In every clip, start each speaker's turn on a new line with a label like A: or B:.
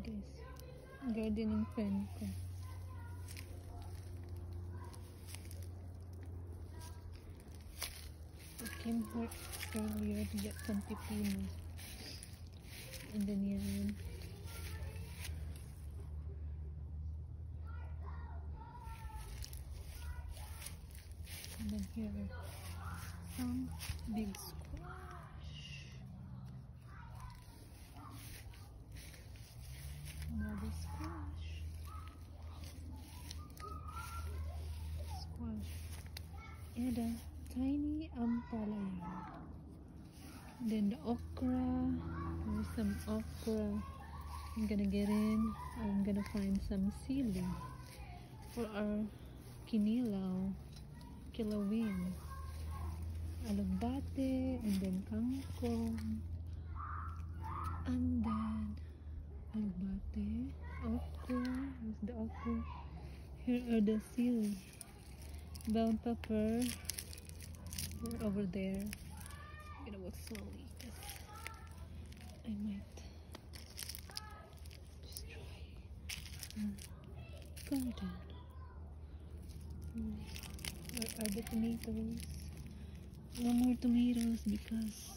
A: guys. Gardening friend ko. I came here earlier to get some pipino. And then yan. And then here some big squash. Another squash. Squash. And a tiny ampalaya. Then the okra. There's some okra. I'm gonna get in. I'm gonna find some sili for our kinilaw. Kilawin, alagbate, and then kangkong, and then alagbate, okra. Here's the okra. Here are the sili, bell pepper. They're over there. I'm gonna walk slowly because I might just try garden. Where are the tomatoes? No more tomatoes because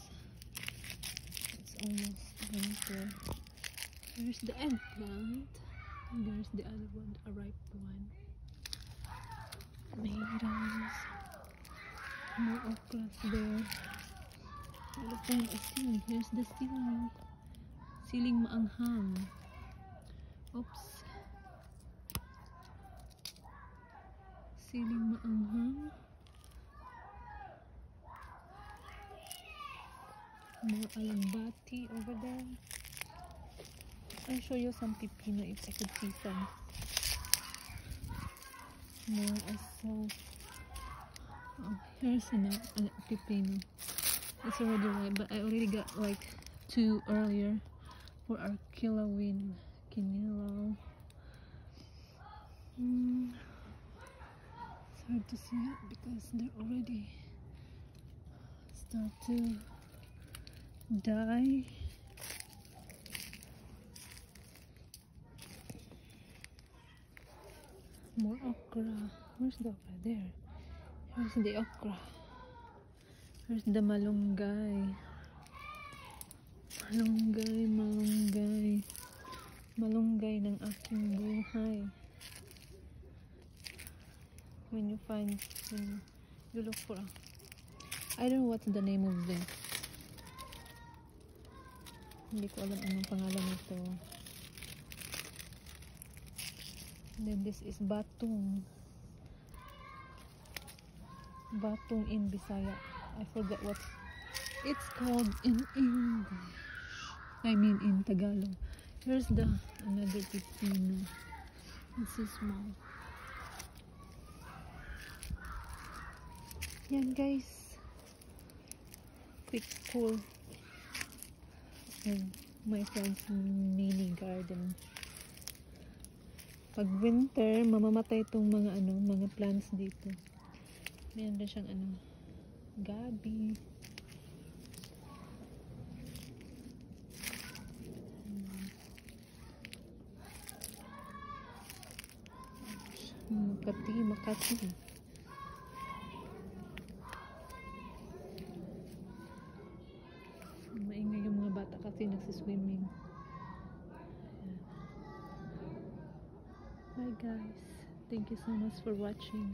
A: it's almost winter. Here's the eggplant. And there's the other one, a ripe one. Tomatoes. More okras there. Look for a sili. Here's the sili. Siling maanghang. Oops. Siling maanghang. More alagbati over there. I'll show you some pipino if I could see some. More also. Oh, here's a pipino. It's already ripe, but I already got like 2 earlier for our kilawin kinilaw. Hard to see it because they're already start to die. More okra. Where's the okra? There. Here's the okra. Here's the malunggay. Malunggay. Malunggay ng aking buhay. When you look for I don't know what's the name of this. Hindi ko alam anong pangalan nito. And then this is batong. Batong in Bisaya. I forgot what it's called in English. I mean in Tagalog. Here's another pipino. This is small. Yan guys, quick tour of my friend's mini garden. Pag winter, mamamatay itong mga plants dito. Meron din siyang gabi. Makati. Maingay yung mga bata kasi nagsiswimming. Bye guys. Thank you so much for watching.